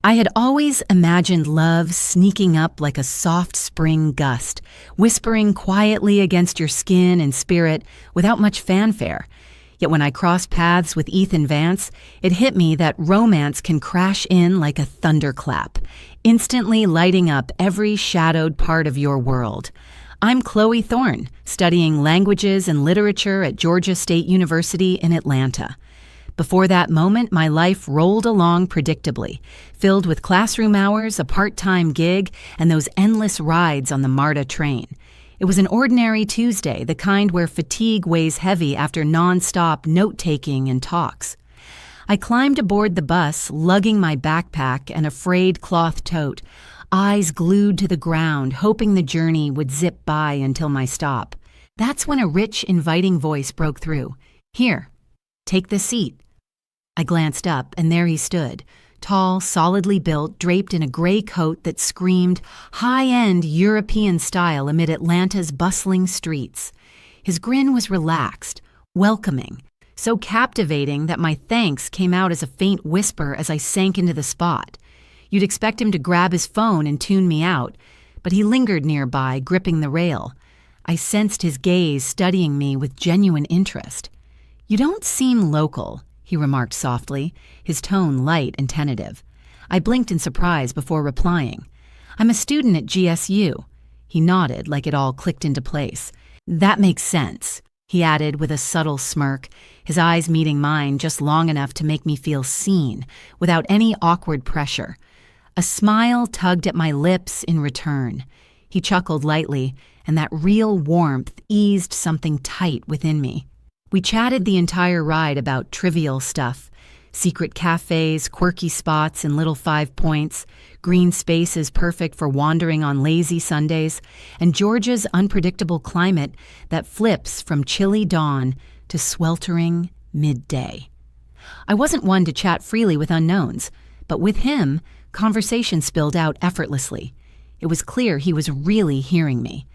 I had always imagined love sneaking up like a soft spring gust, whispering quietly against your skin and spirit without much fanfare. Yet when I crossed paths with Ethan Vance, it hit me that romance can crash in like a thunderclap, instantly lighting up every shadowed part of your world. I'm Chloe Thorne, studying languages and literature at Georgia State University in Atlanta. Before that moment, my life rolled along predictably, filled with classroom hours, a part-time gig, and those endless rides on the MARTA train. It was an ordinary Tuesday, the kind where fatigue weighs heavy after non-stop note-taking and talks. I climbed aboard the bus, lugging my backpack and a frayed cloth tote, eyes glued to the ground, hoping the journey would zip by until my stop. That's when a rich, inviting voice broke through. "Here, take the seat." I glanced up, and there he stood, tall, solidly built, draped in a gray coat that screamed high-end European style amid Atlanta's bustling streets. His grin was relaxed, welcoming, so captivating that my thanks came out as a faint whisper as I sank into the spot. You'd expect him to grab his phone and tune me out, but he lingered nearby, gripping the rail. I sensed his gaze studying me with genuine interest. "You don't seem local," he remarked softly, his tone light and tentative. I blinked in surprise before replying. "I'm a student at GSU." He nodded like it all clicked into place. "That makes sense," he added with a subtle smirk, his eyes meeting mine just long enough to make me feel seen, without any awkward pressure. A smile tugged at my lips in return. He chuckled lightly, and that real warmth eased something tight within me. We chatted the entire ride about trivial stuff: secret cafes, quirky spots in Little 5 Points, green spaces perfect for wandering on lazy Sundays, and Georgia's unpredictable climate that flips from chilly dawn to sweltering midday. I wasn't one to chat freely with unknowns, but with him, conversation spilled out effortlessly. It was clear he was really hearing me.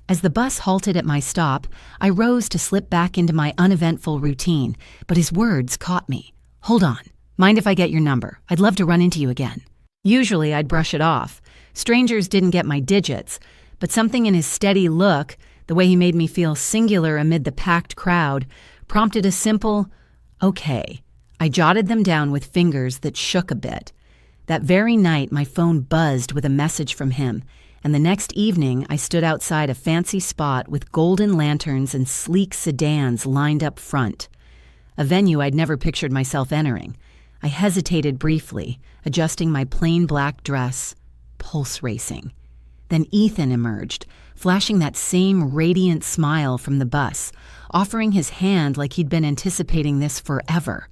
As the bus halted at my stop, I rose to slip back into my uneventful routine, but his words caught me. "Hold on. Mind if I get your number? I'd love to run into you again." Usually I'd brush it off. Strangers didn't get my digits, but something in his steady look, the way he made me feel singular amid the packed crowd, prompted a simple, "Okay." I jotted them down with fingers that shook a bit. That very night, my phone buzzed with a message from him, and the next evening I stood outside a fancy spot with golden lanterns and sleek sedans lined up front. A venue I'd never pictured myself entering. I hesitated briefly, adjusting my plain black dress, pulse racing. Then Ethan emerged, flashing that same radiant smile from the bus, offering his hand like he'd been anticipating this forever.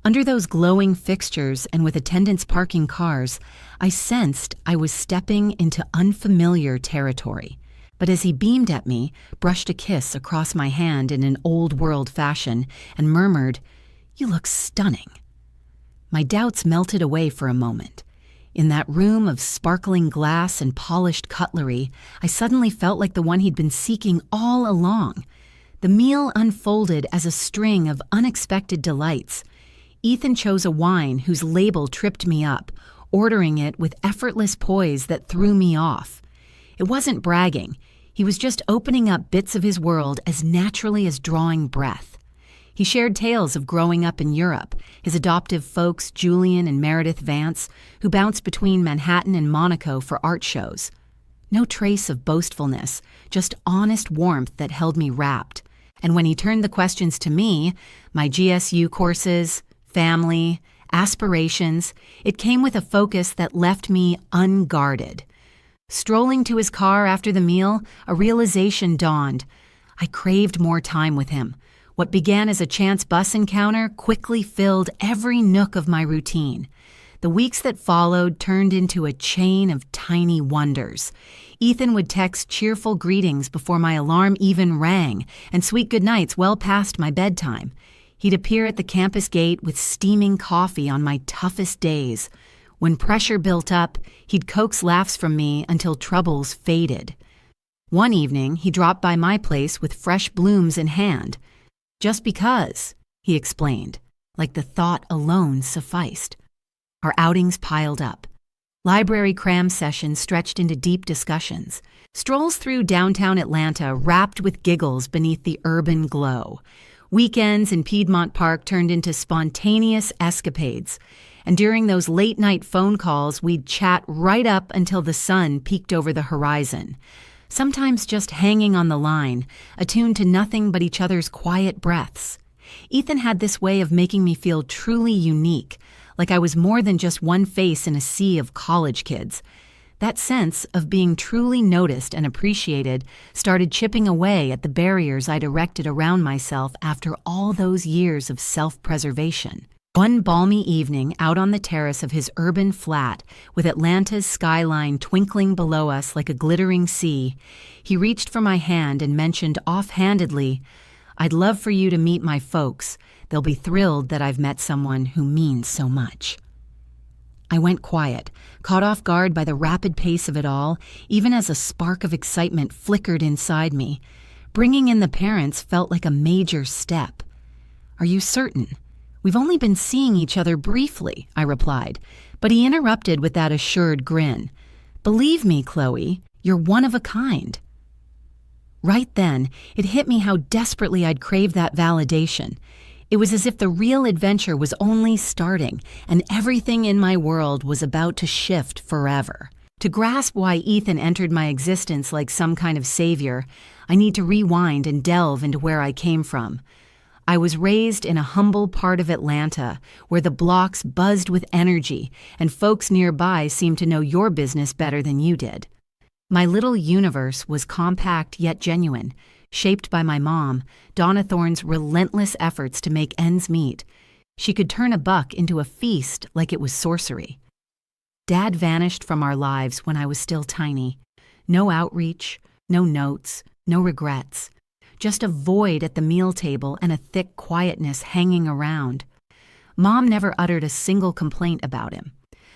Under those glowing fixtures and with attendants parking cars, I sensed I was stepping into unfamiliar territory. But as he beamed at me, brushed a kiss across my hand in an old-world fashion, and murmured, "You look stunning." My doubts melted away for a moment. In that room of sparkling glass and polished cutlery, I suddenly felt like the one he'd been seeking all along. The meal unfolded as a string of unexpected delights. Ethan chose a wine whose label tripped me up, ordering it with effortless poise that threw me off. It wasn't bragging. He was just opening up bits of his world as naturally as drawing breath. He shared tales of growing up in Europe, his adoptive folks Julian and Meredith Vance, who bounced between Manhattan and Monaco for art shows. No trace of boastfulness, just honest warmth that held me rapt. And when he turned the questions to me, my GSU courses, family, aspirations, it came with a focus that left me unguarded. Strolling to his car after the meal, a realization dawned. I craved more time with him. What began as a chance bus encounter quickly filled every nook of my routine. The weeks that followed turned into a chain of tiny wonders. Ethan would text cheerful greetings before my alarm even rang, and sweet goodnights well past my bedtime. He'd appear at the campus gate with steaming coffee on my toughest days. When pressure built up, he'd coax laughs from me until troubles faded. One evening, he dropped by my place with fresh blooms in hand. "Just because," he explained, like the thought alone sufficed. Our outings piled up. Library cram sessions stretched into deep discussions. Strolls through downtown Atlanta wrapped with giggles beneath the urban glow. Weekends in Piedmont Park turned into spontaneous escapades. And during those late-night phone calls, we'd chat right up until the sun peeked over the horizon. Sometimes just hanging on the line, attuned to nothing but each other's quiet breaths. Ethan had this way of making me feel truly unique, like I was more than just one face in a sea of college kids. That sense of being truly noticed and appreciated started chipping away at the barriers I'd erected around myself after all those years of self-preservation. One balmy evening out on the terrace of his urban flat, with Atlanta's skyline twinkling below us like a glittering sea, he reached for my hand and mentioned offhandedly, "I'd love for you to meet my folks. They'll be thrilled that I've met someone who means so much." I went quiet, caught off guard by the rapid pace of it all, even as a spark of excitement flickered inside me. Bringing in the parents felt like a major step. "Are you certain? We've only been seeing each other briefly," I replied, but he interrupted with that assured grin. "Believe me, Chloe, you're one of a kind." Right then, it hit me how desperately I'd craved that validation. It was as if the real adventure was only starting, and everything in my world was about to shift forever. To grasp why Ethan entered my existence like some kind of savior, I need to rewind and delve into where I came from. I was raised in a humble part of Atlanta, where the blocks buzzed with energy, and folks nearby seemed to know your business better than you did. My little universe was compact yet genuine, shaped by my mom, Donna Thorne's relentless efforts to make ends meet. She could turn a buck into a feast like it was sorcery. Dad vanished from our lives when I was still tiny. No outreach, no notes, no regrets. Just a void at the meal table and a thick quietness hanging around. Mom never uttered a single complaint about him,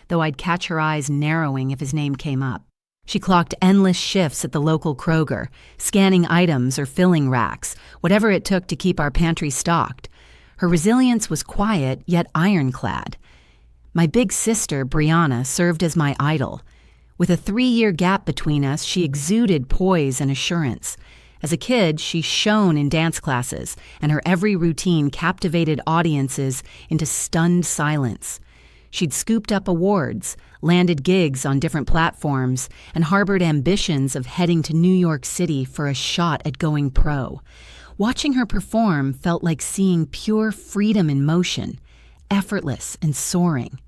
though I'd catch her eyes narrowing if his name came up. She clocked endless shifts at the local Kroger, scanning items or filling racks, whatever it took to keep our pantry stocked. Her resilience was quiet, yet ironclad. My big sister, Brianna, served as my idol. With a 3-year gap between us, she exuded poise and assurance. As a kid, she shone in dance classes, and her every routine captivated audiences into stunned silence. She'd scooped up awards, landed gigs on different platforms, and harbored ambitions of heading to New York City for a shot at going pro. Watching her perform felt like seeing pure freedom in motion, effortless and soaring.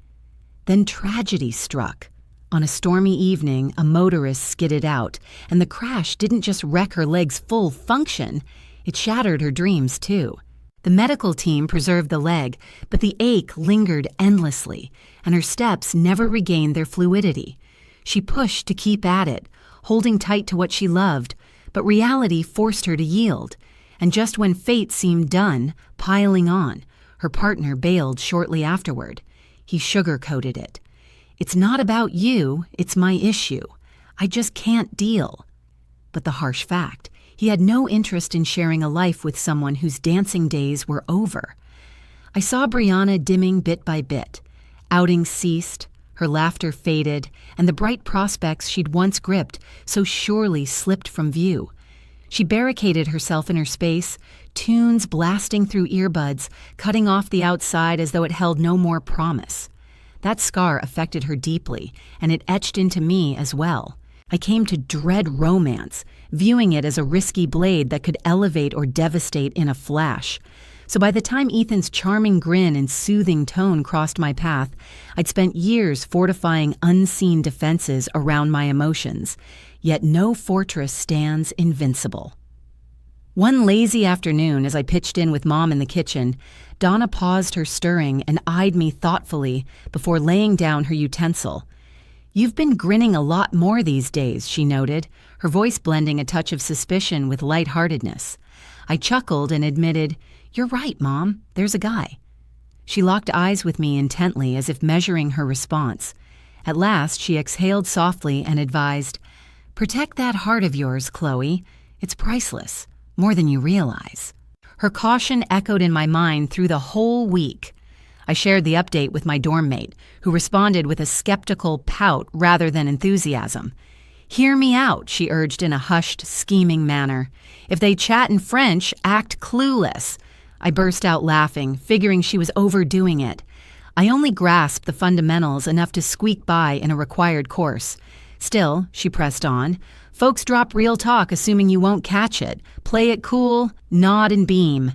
Then tragedy struck. On a stormy evening, a motorist skidded out, and the crash didn't just wreck her leg's full function, it shattered her dreams too. The medical team preserved the leg, but the ache lingered endlessly, and her steps never regained their fluidity. She pushed to keep at it, holding tight to what she loved, but reality forced her to yield. And just when fate seemed done, piling on, her partner bailed shortly afterward. He sugarcoated it. "It's not about you, it's my issue. I just can't deal." But the harsh fact, he had no interest in sharing a life with someone whose dancing days were over. I saw Brianna dimming bit by bit. Outings ceased, her laughter faded, and the bright prospects she'd once gripped so surely slipped from view. She barricaded herself in her space, tunes blasting through earbuds, cutting off the outside as though it held no more promise. That scar affected her deeply, and it etched into me as well. I came to dread romance, viewing it as a risky blade that could elevate or devastate in a flash. So by the time Ethan's charming grin and soothing tone crossed my path, I'd spent years fortifying unseen defenses around my emotions. Yet no fortress stands invincible. One lazy afternoon, as I pitched in with Mom in the kitchen, Donna paused her stirring and eyed me thoughtfully before laying down her utensil. "You've been grinning a lot more these days," she noted, her voice blending a touch of suspicion with lightheartedness. I chuckled and admitted, "You're right, Mom, there's a guy." She locked eyes with me intently as if measuring her response. At last, she exhaled softly and advised, "Protect that heart of yours, Chloe. It's priceless. More than you realize." Her caution echoed in my mind through the whole week. I shared the update with my dorm mate, who responded with a skeptical pout rather than enthusiasm. "Hear me out," she urged in a hushed, scheming manner. "If they chat in French, act clueless." I burst out laughing, figuring she was overdoing it. I only grasped the fundamentals enough to squeak by in a required course. Still, she pressed on, "Folks drop real talk assuming you won't catch it. Play it cool, nod and beam."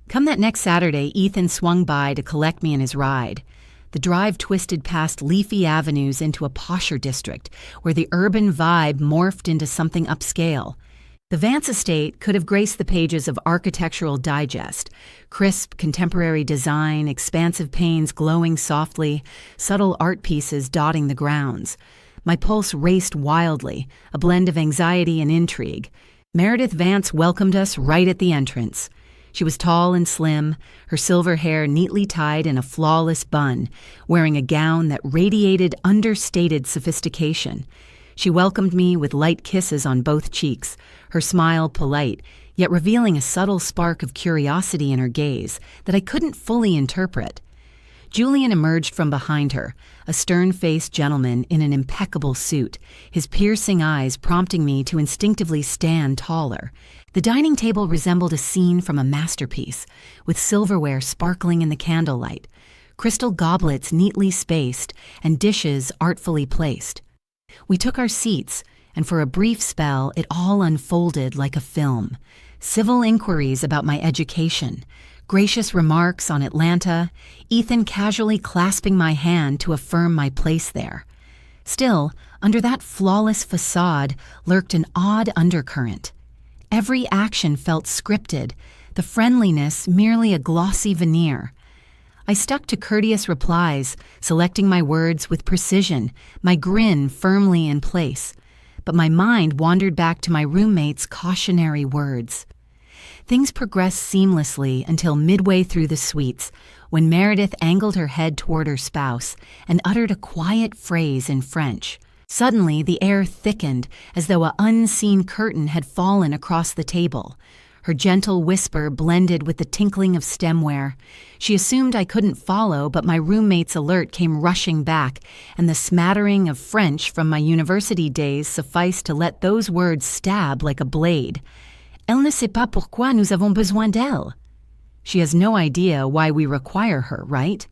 Come that next Saturday, Ethan swung by to collect me in his ride. The drive twisted past leafy avenues into a posher district, where the urban vibe morphed into something upscale. The Vance estate could have graced the pages of Architectural Digest. Crisp, contemporary design, expansive panes glowing softly, subtle art pieces dotting the grounds. My pulse raced wildly, a blend of anxiety and intrigue. Meredith Vance welcomed us right at the entrance. She was tall and slim, her silver hair neatly tied in a flawless bun, wearing a gown that radiated understated sophistication. She welcomed me with light kisses on both cheeks, her smile polite, yet revealing a subtle spark of curiosity in her gaze that I couldn't fully interpret. Julian emerged from behind her, a stern-faced gentleman in an impeccable suit, his piercing eyes prompting me to instinctively stand taller. The dining table resembled a scene from a masterpiece, with silverware sparkling in the candlelight, crystal goblets neatly spaced, and dishes artfully placed. We took our seats, and for a brief spell it all unfolded like a film. Civil inquiries about my education, gracious remarks on Atlanta, Ethan casually clasping my hand to affirm my place there. Still, under that flawless facade lurked an odd undercurrent. Every action felt scripted, the friendliness merely a glossy veneer. I stuck to courteous replies, selecting my words with precision, my grin firmly in place. But my mind wandered back to my roommate's cautionary words. Things progressed seamlessly until midway through the suites, when Meredith angled her head toward her spouse and uttered a quiet phrase in French. Suddenly, the air thickened, as though an unseen curtain had fallen across the table. Her gentle whisper blended with the tinkling of stemware. She assumed I couldn't follow, but my roommate's alert came rushing back, and the smattering of French from my university days sufficed to let those words stab like a blade. Elle ne sait pas pourquoi nous avons besoin d'elle. She has no idea why we require her, right?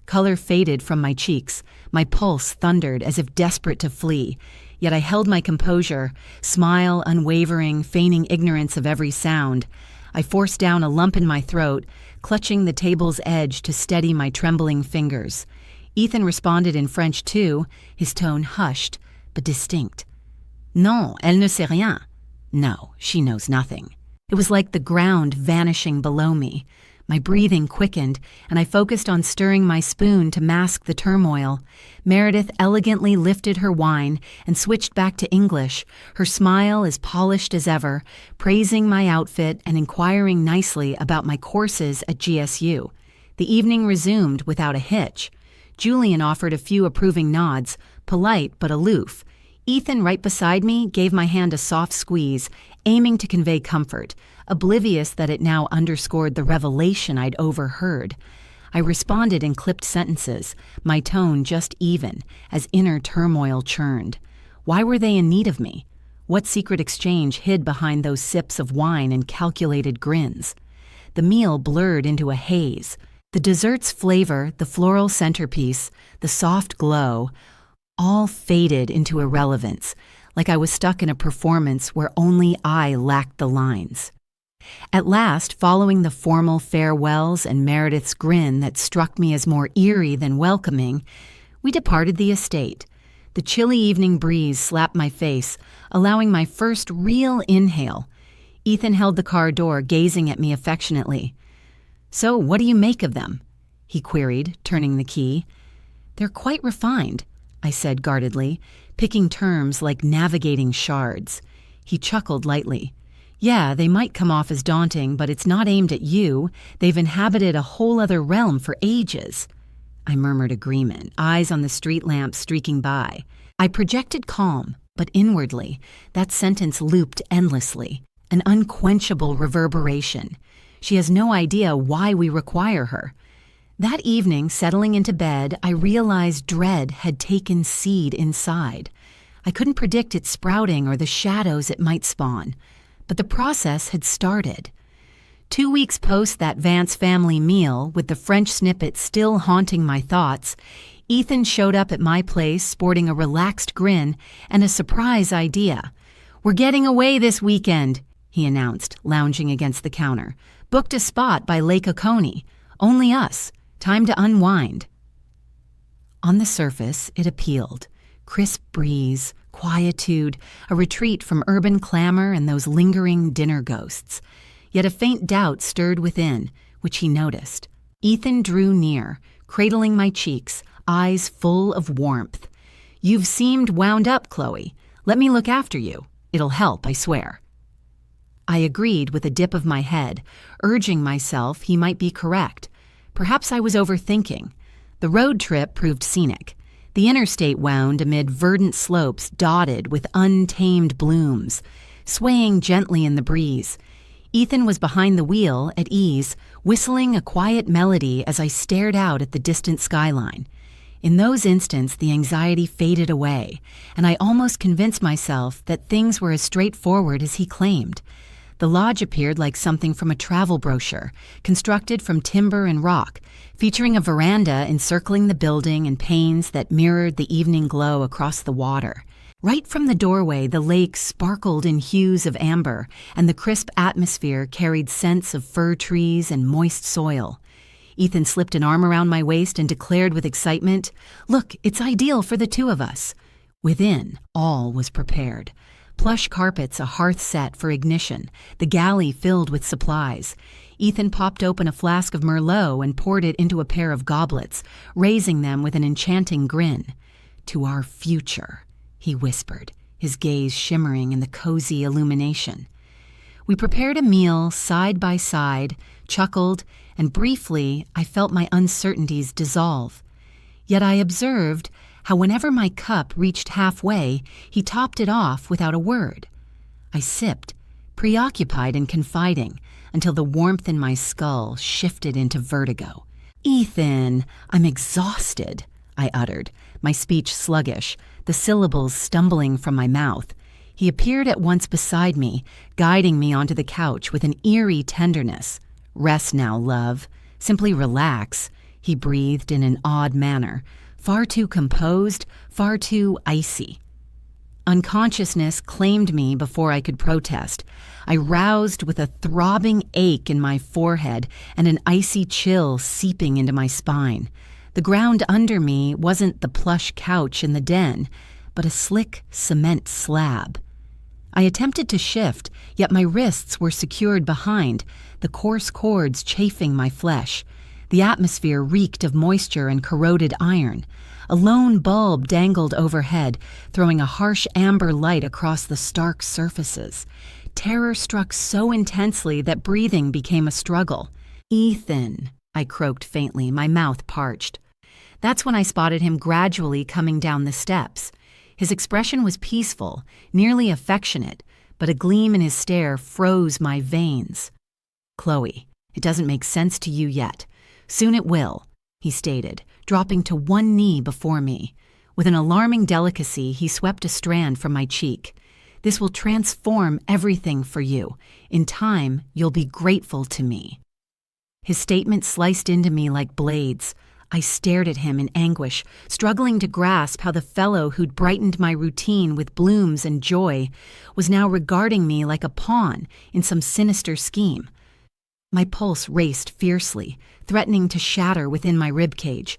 Color faded from my cheeks. My pulse thundered as if desperate to flee. Yet I held my composure, smile unwavering, feigning ignorance of every sound. I forced down a lump in my throat, clutching the table's edge to steady my trembling fingers. Ethan responded in French too, his tone hushed, but distinct. Non, elle ne sait rien. No, she knows nothing. It was like the ground vanishing below me. My breathing quickened, and I focused on stirring my spoon to mask the turmoil. Meredith elegantly lifted her wine and switched back to English, her smile as polished as ever, praising my outfit and inquiring nicely about my courses at GSU. The evening resumed without a hitch. Julian offered a few approving nods, polite but aloof. Ethan, right beside me, gave my hand a soft squeeze, aiming to convey comfort, oblivious that it now underscored the revelation I'd overheard. I responded in clipped sentences, my tone just even, as inner turmoil churned. Why were they in need of me? What secret exchange hid behind those sips of wine and calculated grins? The meal blurred into a haze. The dessert's flavor, the floral centerpiece, the soft glow, all faded into irrelevance, like I was stuck in a performance where only I lacked the lines. At last, following the formal farewells and Meredith's grin that struck me as more eerie than welcoming, we departed the estate. The chilly evening breeze slapped my face, allowing my first real inhale. Ethan held the car door, gazing at me affectionately. "So, what do you make of them?" he queried, turning the key. "They're quite refined," I said guardedly, picking terms like navigating shards. He chuckled lightly. "Yeah, they might come off as daunting, but it's not aimed at you. They've inhabited a whole other realm for ages." I murmured agreement, eyes on the street lamps streaking by. I projected calm, but inwardly, that sentence looped endlessly, an unquenchable reverberation. She has no idea why we require her. That evening, settling into bed, I realized dread had taken seed inside. I couldn't predict its sprouting or the shadows it might spawn, but the process had started. 2 weeks post that Vance family meal, with the French snippet still haunting my thoughts, Ethan showed up at my place sporting a relaxed grin and a surprise idea. "We're getting away this weekend," he announced, lounging against the counter. "Booked a spot by Lake Oconee. Only us. Time to unwind." On the surface, it appealed. Crisp breeze, quietude, a retreat from urban clamor and those lingering dinner ghosts. Yet a faint doubt stirred within, which he noticed. Ethan drew near, cradling my cheeks, eyes full of warmth. "You've seemed wound up, Chloe. Let me look after you. It'll help, I swear." I agreed with a dip of my head, urging myself he might be correct. Perhaps I was overthinking. The road trip proved scenic. The interstate wound amid verdant slopes dotted with untamed blooms, swaying gently in the breeze. Ethan was behind the wheel, at ease, whistling a quiet melody as I stared out at the distant skyline. In those instants, the anxiety faded away, and I almost convinced myself that things were as straightforward as he claimed. The lodge appeared like something from a travel brochure, constructed from timber and rock, featuring a veranda encircling the building and panes that mirrored the evening glow across the water. Right from the doorway, the lake sparkled in hues of amber, and the crisp atmosphere carried scents of fir trees and moist soil. Ethan slipped an arm around my waist and declared with excitement, "Look, it's ideal for the two of us." Within, all was prepared. Plush carpets, a hearth set for ignition, the galley filled with supplies. Ethan popped open a flask of Merlot and poured it into a pair of goblets, raising them with an enchanting grin. "To our future," he whispered, his gaze shimmering in the cozy illumination. We prepared a meal side by side, chuckled, and briefly I felt my uncertainties dissolve. Yet I observed how whenever my cup reached halfway, he topped it off without a word. I sipped, preoccupied and confiding, until the warmth in my skull shifted into vertigo. "Ethan, I'm exhausted," I uttered, my speech sluggish, the syllables stumbling from my mouth. He appeared at once beside me, guiding me onto the couch with an eerie tenderness. "Rest now, love. Simply relax," he breathed in an odd manner, far too composed, far too icy. Unconsciousness claimed me before I could protest. I roused with a throbbing ache in my forehead and an icy chill seeping into my spine. The ground under me wasn't the plush couch in the den, but a slick cement slab. I attempted to shift, yet my wrists were secured behind, the coarse cords chafing my flesh. The atmosphere reeked of moisture and corroded iron. A lone bulb dangled overhead, throwing a harsh amber light across the stark surfaces. Terror struck so intensely that breathing became a struggle. "Ethan," I croaked faintly, my mouth parched. That's when I spotted him gradually coming down the steps. His expression was peaceful, nearly affectionate, but a gleam in his stare froze my veins. "Chloe, it doesn't make sense to you yet. Soon it will," he stated, dropping to one knee before me. With an alarming delicacy, he swept a strand from my cheek. "This will transform everything for you. In time, you'll be grateful to me." His statement sliced into me like blades. I stared at him in anguish, struggling to grasp how the fellow who'd brightened my routine with blooms and joy was now regarding me like a pawn in some sinister scheme. My pulse raced fiercely, threatening to shatter within my ribcage.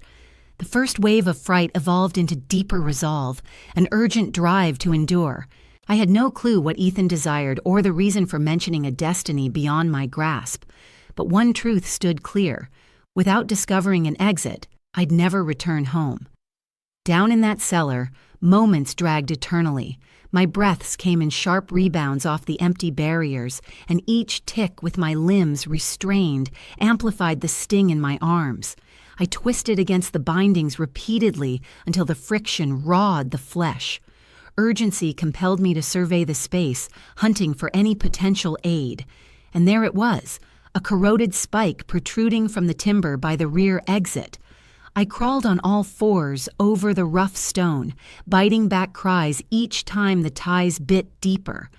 The first wave of fright evolved into deeper resolve, an urgent drive to endure. I had no clue what Ethan desired or the reason for mentioning a destiny beyond my grasp. But one truth stood clear. Without discovering an exit, I'd never return home. Down in that cellar, moments dragged eternally. My breaths came in sharp rebounds off the empty barriers, and each tick with my limbs restrained amplified the sting in my arms. I twisted against the bindings repeatedly until the friction rawed the flesh. Urgency compelled me to survey the space, hunting for any potential aid. And there it was, a corroded spike protruding from the timber by the rear exit. I crawled on all fours over the rough stone, biting back cries each time the ties bit deeper.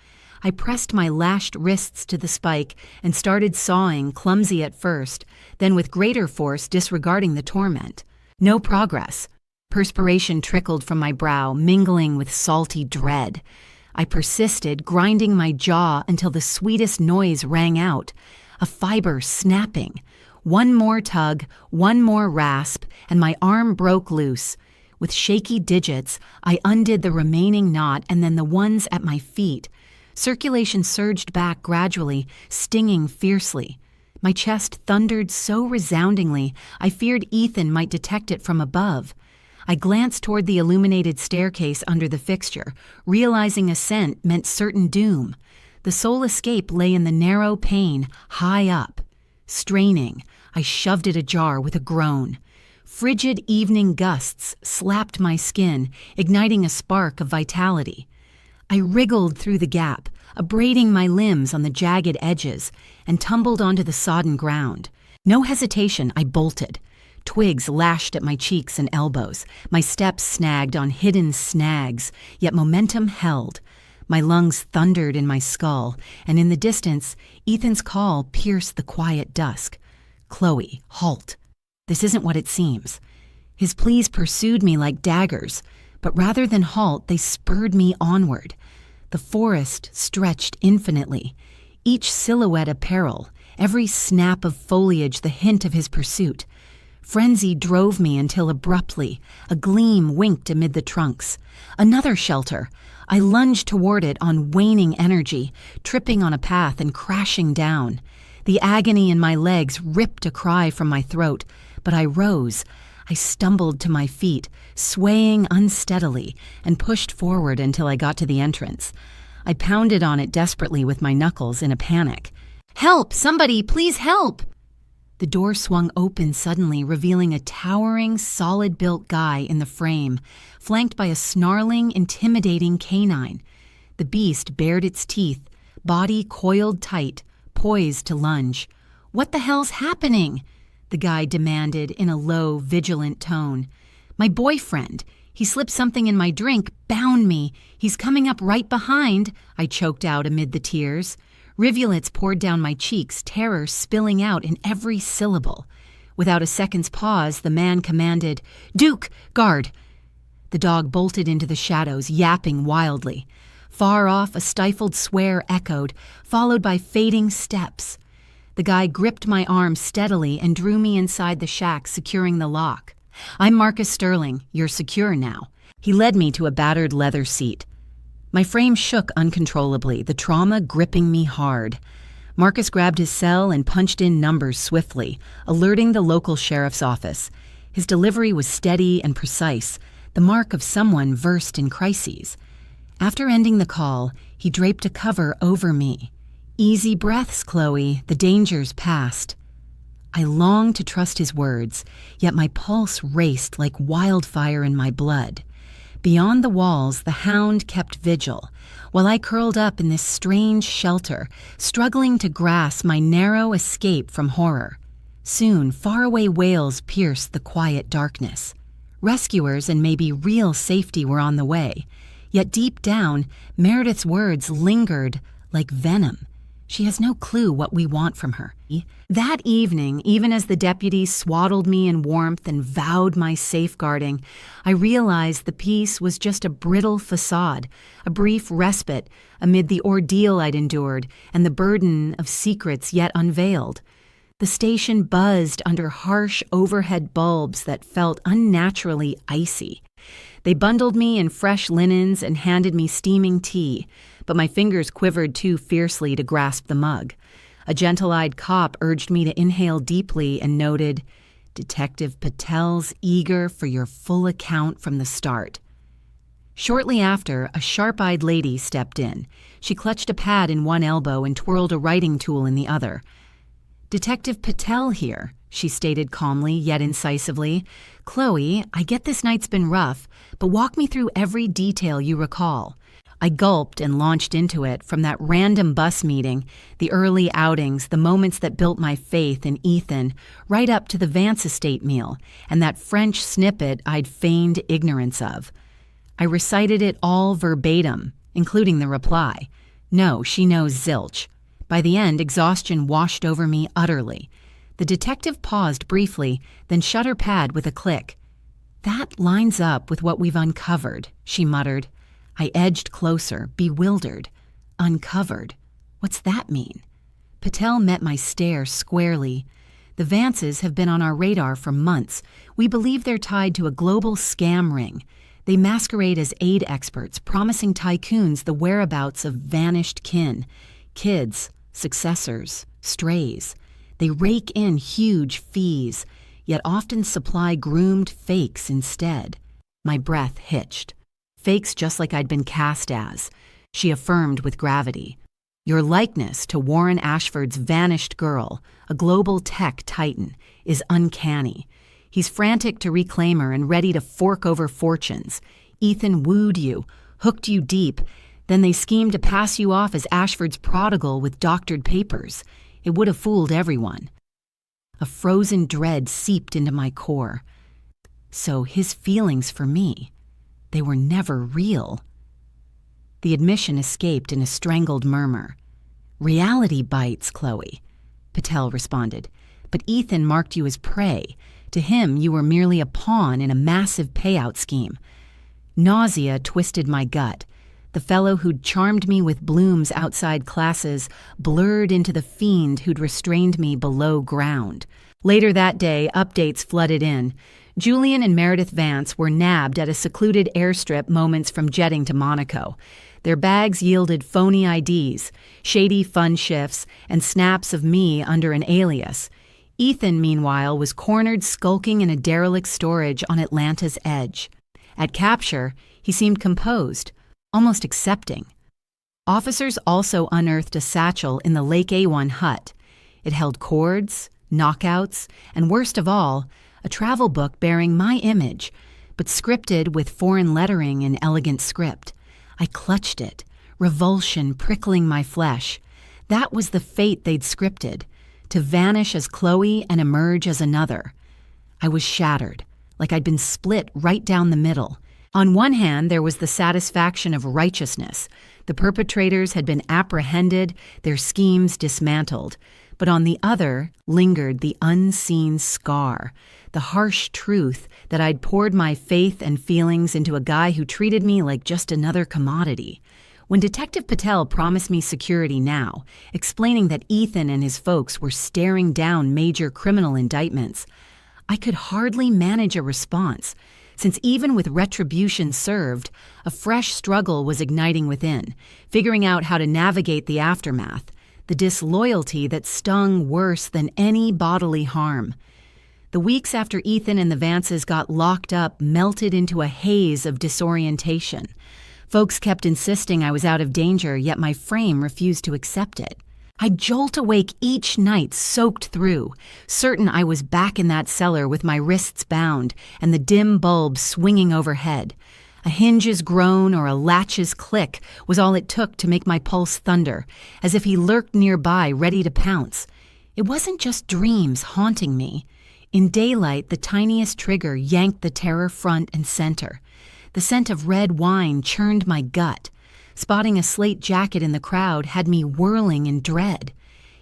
I pressed my lashed wrists to the spike and started sawing, clumsy at first, then with greater force disregarding the torment. No progress. Perspiration trickled from my brow, mingling with salty dread. I persisted, grinding my jaw until the sweetest noise rang out, a fiber snapping. One more tug, one more rasp, and my arm broke loose. With shaky digits, I undid the remaining knot and then the ones at my feet. Circulation surged back gradually, stinging fiercely. My chest thundered so resoundingly, I feared Ethan might detect it from above. I glanced toward the illuminated staircase under the fixture, realizing ascent meant certain doom. The sole escape lay in the narrow pane, high up. Straining, I shoved it ajar with a groan. Frigid evening gusts slapped my skin, igniting a spark of vitality. I wriggled through the gap, abrading my limbs on the jagged edges, and tumbled onto the sodden ground. No hesitation, I bolted. Twigs lashed at my cheeks and elbows. My steps snagged on hidden snags, yet momentum held. My lungs thundered in my skull, and in the distance, Ethan's call pierced the quiet dusk. "Chloe, halt. This isn't what it seems." His pleas pursued me like daggers, but rather than halt, they spurred me onward. The forest stretched infinitely, each silhouette a peril, every snap of foliage the hint of his pursuit. Frenzy drove me until abruptly, a gleam winked amid the trunks. Another shelter! I lunged toward it on waning energy, tripping on a path and crashing down. The agony in my legs ripped a cry from my throat, but I rose. I stumbled to my feet, swaying unsteadily, and pushed forward until I got to the entrance. I pounded on it desperately with my knuckles in a panic. "Help! Somebody, please help!" The door swung open suddenly, revealing a towering, solid-built guy in the frame, flanked by a snarling, intimidating canine. The beast bared its teeth, body coiled tight, poised to lunge. "What the hell's happening?" the guy demanded in a low, vigilant tone. "My boyfriend. He slipped something in my drink, bound me. He's coming up right behind," I choked out amid the tears. Rivulets poured down my cheeks, terror spilling out in every syllable. Without a second's pause, the man commanded, "Duke, guard!" The dog bolted into the shadows, yapping wildly. Far off, a stifled swear echoed, followed by fading steps. The guy gripped my arm steadily and drew me inside the shack, securing the lock. "I'm Marcus Sterling. You're secure now." He led me to a battered leather seat. My frame shook uncontrollably, the trauma gripping me hard. Marcus grabbed his cell and punched in numbers swiftly, alerting the local sheriff's office. His delivery was steady and precise, the mark of someone versed in crises. After ending the call, he draped a cover over me. "Easy breaths, Chloe. The danger's past." I longed to trust his words, yet my pulse raced like wildfire in my blood. Beyond the walls, the hound kept vigil, while I curled up in this strange shelter, struggling to grasp my narrow escape from horror. Soon, faraway wails pierced the quiet darkness. Rescuers and maybe real safety were on the way, yet deep down, Meredith's words lingered like venom. She has no clue what we want from her. That evening, even as the deputies swaddled me in warmth and vowed my safeguarding, I realized the peace was just a brittle facade, a brief respite amid the ordeal I'd endured and the burden of secrets yet unveiled. The station buzzed under harsh overhead bulbs that felt unnaturally icy. They bundled me in fresh linens and handed me steaming tea, but my fingers quivered too fiercely to grasp the mug. A gentle-eyed cop urged me to inhale deeply and noted, "Detective Patel's eager for your full account from the start." Shortly after, a sharp-eyed lady stepped in. She clutched a pad in one elbow and twirled a writing tool in the other. "Detective Patel here," she stated calmly yet incisively. "Chloe, I get this night's been rough, but walk me through every detail you recall." I gulped and launched into it, from that random bus meeting, the early outings, the moments that built my faith in Ethan, right up to the Vance estate meal and that French snippet I'd feigned ignorance of. I recited it all verbatim, including the reply. No, she knows zilch. By the end, exhaustion washed over me utterly. The detective paused briefly, then shut her pad with a click. "That lines up with what we've uncovered," she muttered. I edged closer, bewildered. Uncovered? What's that mean? Patel met my stare squarely. "The Vances have been on our radar for months. We believe they're tied to a global scam ring. They masquerade as aid experts, promising tycoons the whereabouts of vanished kin. Kids, successors, strays. They rake in huge fees, yet often supply groomed fakes instead." My breath hitched. Fakes just like I'd been cast as. She affirmed with gravity. "Your likeness to Warren Ashford's vanished girl, a global tech titan, is uncanny. He's frantic to reclaim her and ready to fork over fortunes. Ethan wooed you, hooked you deep, then they schemed to pass you off as Ashford's prodigal with doctored papers. It would have fooled everyone." A frozen dread seeped into my core. So his feelings for me, they were never real. The admission escaped in a strangled murmur. "Reality bites, Chloe," Patel responded. "But Ethan marked you as prey. To him, you were merely a pawn in a massive payout scheme." Nausea twisted my gut. The fellow who'd charmed me with blooms outside classes blurred into the fiend who'd restrained me below ground. Later that day, updates flooded in. Julian and Meredith Vance were nabbed at a secluded airstrip moments from jetting to Monaco. Their bags yielded phony IDs, shady fund shifts, and snaps of me under an alias. Ethan, meanwhile, was cornered skulking in a derelict storage on Atlanta's edge. At capture, he seemed composed, almost accepting. Officers also unearthed a satchel in the Lake A1 hut. It held cords, knockouts, and worst of all, a travel book bearing my image, but scripted with foreign lettering in elegant script. I clutched it, revulsion prickling my flesh. That was the fate they'd scripted, to vanish as Chloe and emerge as another. I was shattered, like I'd been split right down the middle. On one hand, there was the satisfaction of righteousness. The perpetrators had been apprehended, their schemes dismantled. But on the other lingered the unseen scar, the harsh truth that I'd poured my faith and feelings into a guy who treated me like just another commodity. When Detective Patel promised me security now, explaining that Ethan and his folks were staring down major criminal indictments, I could hardly manage a response, since even with retribution served, a fresh struggle was igniting within, figuring out how to navigate the aftermath, the disloyalty that stung worse than any bodily harm. The weeks after Ethan and the Vances got locked up melted into a haze of disorientation. Folks kept insisting I was out of danger, yet my frame refused to accept it. I'd jolt awake each night soaked through, certain I was back in that cellar with my wrists bound and the dim bulb swinging overhead. A hinge's groan or a latch's click was all it took to make my pulse thunder, as if he lurked nearby ready to pounce. It wasn't just dreams haunting me. In daylight, the tiniest trigger yanked the terror front and center. The scent of red wine churned my gut. Spotting a slate jacket in the crowd had me whirling in dread.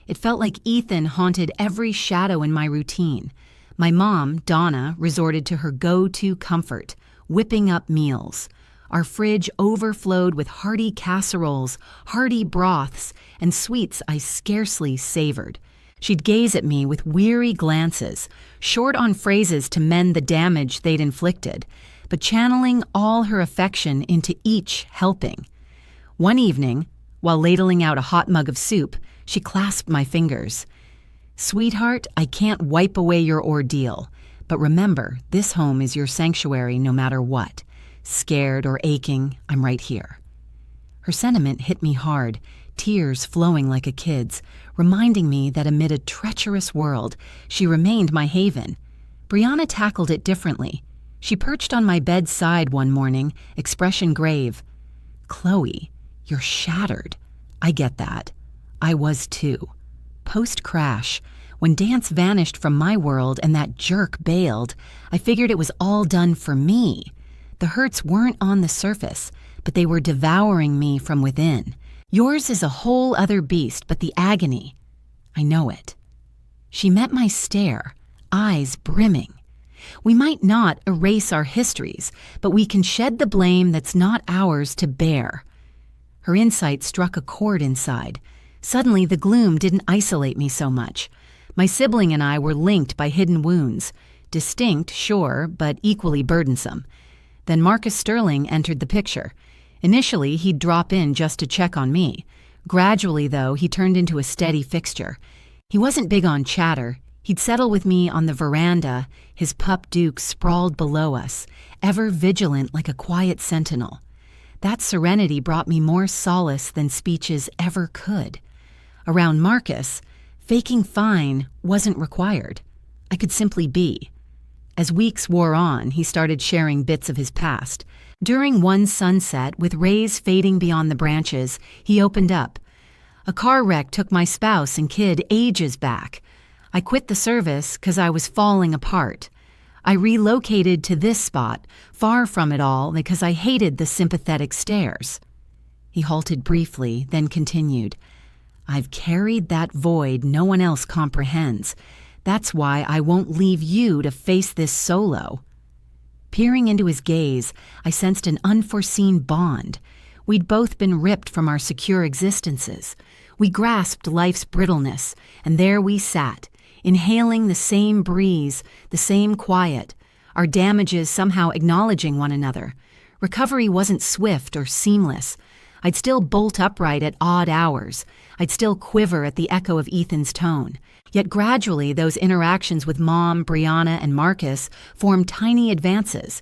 It felt like Ethan haunted every shadow in my routine. My mom, Donna, resorted to her go-to comfort, whipping up meals. Our fridge overflowed with hearty casseroles, hearty broths, and sweets I scarcely savored. She'd gaze at me with weary glances, short on phrases to mend the damage they'd inflicted, but channeling all her affection into each helping. One evening, while ladling out a hot mug of soup, she clasped my fingers. "Sweetheart, I can't wipe away your ordeal. But remember, this home is your sanctuary no matter what. Scared or aching, I'm right here." Her sentiment hit me hard, tears flowing like a kid's, reminding me that amid a treacherous world, she remained my haven. Brianna tackled it differently. She perched on my bedside one morning, expression grave. Chloe, you're shattered. I get that. I was too. Post-crash, when Dance vanished from my world and that jerk bailed, I figured it was all done for me. The hurts weren't on the surface, but they were devouring me from within. Yours is a whole other beast, but the agony, I know it. She met my stare, eyes brimming. We might not erase our histories, but we can shed the blame that's not ours to bear. Her insight struck a chord inside. Suddenly, the gloom didn't isolate me so much. My sibling and I were linked by hidden wounds. Distinct, sure, but equally burdensome. Then Marcus Sterling entered the picture. Initially, he'd drop in just to check on me. Gradually, though, he turned into a steady fixture. He wasn't big on chatter. He'd settle with me on the veranda, his pup Duke sprawled below us, ever vigilant like a quiet sentinel. That serenity brought me more solace than speeches ever could. Around Marcus, faking fine wasn't required. I could simply be. As weeks wore on, he started sharing bits of his past. During one sunset, with rays fading beyond the branches, he opened up. A car wreck took my spouse and kid ages back. I quit the service because I was falling apart. I relocated to this spot, far from it all, because I hated the sympathetic stares. He halted briefly, then continued. I've carried that void no one else comprehends. That's why I won't leave you to face this solo. Peering into his gaze, I sensed an unforeseen bond. We'd both been ripped from our secure existences. We grasped life's brittleness, and there we sat, inhaling the same breeze, the same quiet, our damages somehow acknowledging one another. Recovery wasn't swift or seamless. I'd still bolt upright at odd hours. I'd still quiver at the echo of Ethan's tone. Yet gradually, those interactions with Mom, Brianna, and Marcus formed tiny advances.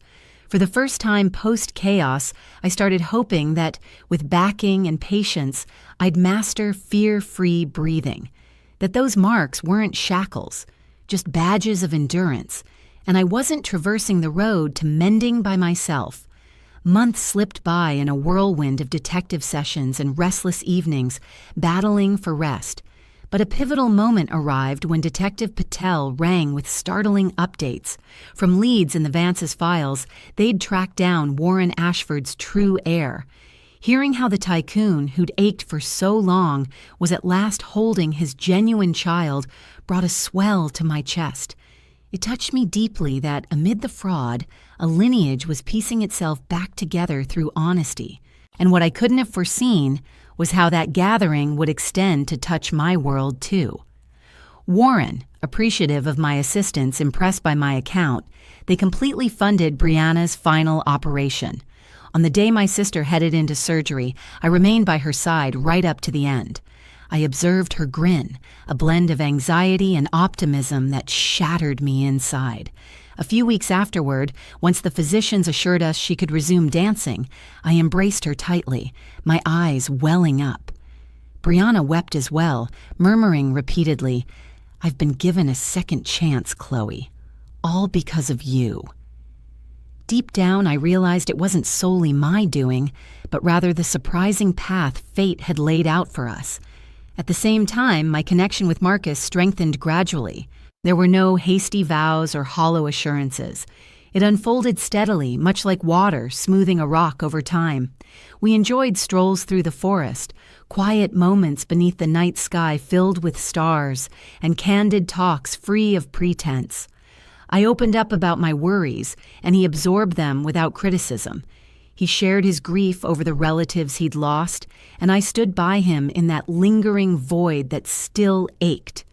For the first time post-chaos, I started hoping that, with backing and patience, I'd master fear-free breathing. That those marks weren't shackles, just badges of endurance, and I wasn't traversing the road to mending by myself. Months slipped by in a whirlwind of detective sessions and restless evenings, battling for rest. But a pivotal moment arrived when Detective Patel rang with startling updates. From leads in the Vance's files, they'd tracked down Warren Ashford's true heir. Hearing how the tycoon, who'd ached for so long, was at last holding his genuine child brought a swell to my chest. It touched me deeply that, amid the fraud, a lineage was piecing itself back together through honesty. And what I couldn't have foreseen was how that gathering would extend to touch my world too. Warren, appreciative of my assistance, impressed by my account, they completely funded Brianna's final operation. On the day my sister headed into surgery, I remained by her side right up to the end. I observed her grin, a blend of anxiety and optimism that shattered me inside. A few weeks afterward, once the physicians assured us she could resume dancing, I embraced her tightly, my eyes welling up. Brianna wept as well, murmuring repeatedly, "I've been given a second chance, Chloe. All because of you." Deep down, I realized it wasn't solely my doing, but rather the surprising path fate had laid out for us. At the same time, my connection with Marcus strengthened gradually. There were no hasty vows or hollow assurances. It unfolded steadily, much like water smoothing a rock over time. We enjoyed strolls through the forest, quiet moments beneath the night sky filled with stars, and candid talks free of pretense. I opened up about my worries, and he absorbed them without criticism. He shared his grief over the relatives he'd lost, and I stood by him in that lingering void that still ached.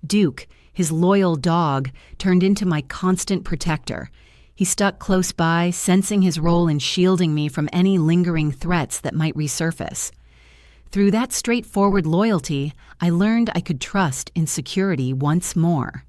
Duke, his loyal dog, turned into my constant protector. He stuck close by, sensing his role in shielding me from any lingering threats that might resurface. Through that straightforward loyalty, I learned I could trust in security once more.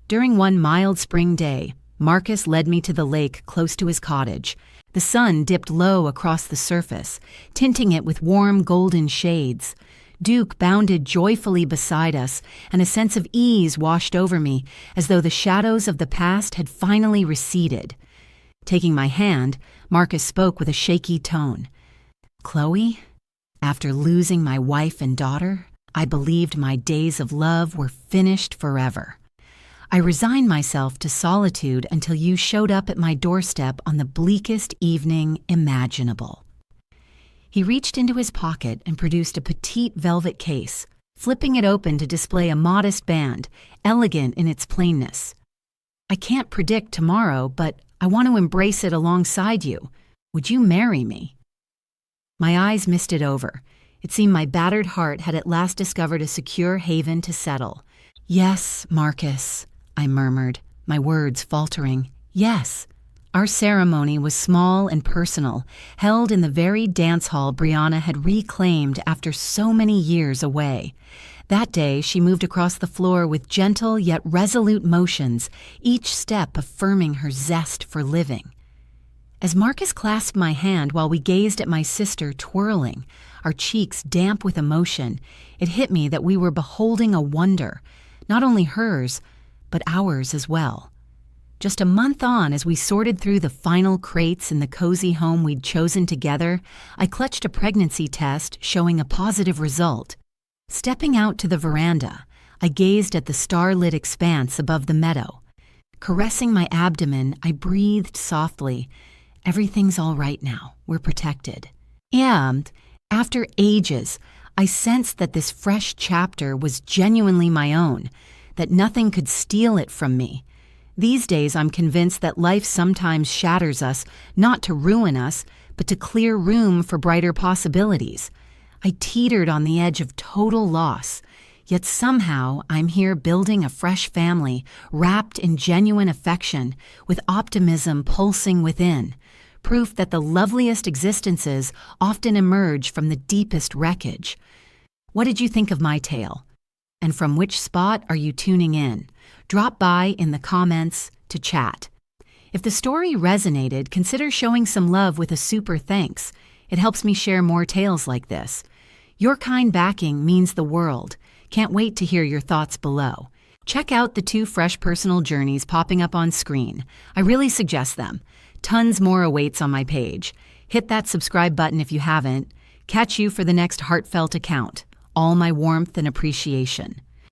During one mild spring day, Marcus led me to the lake close to his cottage. The sun dipped low across the surface, tinting it with warm golden shades. Duke bounded joyfully beside us, and a sense of ease washed over me, as though the shadows of the past had finally receded. Taking my hand, Marcus spoke with a shaky tone. Chloe, after losing my wife and daughter, I believed my days of love were finished forever. I resigned myself to solitude until you showed up at my doorstep on the bleakest evening imaginable. He reached into his pocket and produced a petite velvet case, flipping it open to display a modest band, elegant in its plainness. I can't predict tomorrow, but I want to embrace it alongside you. Would you marry me? My eyes misted over. It seemed my battered heart had at last discovered a secure haven to settle. Yes, Marcus, I murmured, my words faltering. Yes. Our ceremony was small and personal, held in the very dance hall Brianna had reclaimed after so many years away. That day, she moved across the floor with gentle yet resolute motions, each step affirming her zest for living. As Marcus clasped my hand while we gazed at my sister twirling, our cheeks damp with emotion, it hit me that we were beholding a wonder, not only hers, but ours as well. Just a month on, as we sorted through the final crates in the cozy home we'd chosen together, I clutched a pregnancy test showing a positive result. Stepping out to the veranda, I gazed at the star-lit expanse above the meadow. Caressing my abdomen, I breathed softly. Everything's all right now. We're protected. And, after ages, I sensed that this fresh chapter was genuinely my own, that nothing could steal it from me. These days, I'm convinced that life sometimes shatters us, not to ruin us, but to clear room for brighter possibilities. I teetered on the edge of total loss, yet somehow I'm here building a fresh family, wrapped in genuine affection, with optimism pulsing within, proof that the loveliest existences often emerge from the deepest wreckage. What did you think of my tale? And from which spot are you tuning in? Drop by in the comments to chat. If the story resonated, consider showing some love with a super thanks. It helps me share more tales like this. Your kind backing means the world. Can't wait to hear your thoughts below. Check out the 2 fresh personal journeys popping up on screen. I really suggest them. Tons more awaits on my page. Hit that subscribe button if you haven't. Catch you for the next heartfelt account. All my warmth and appreciation.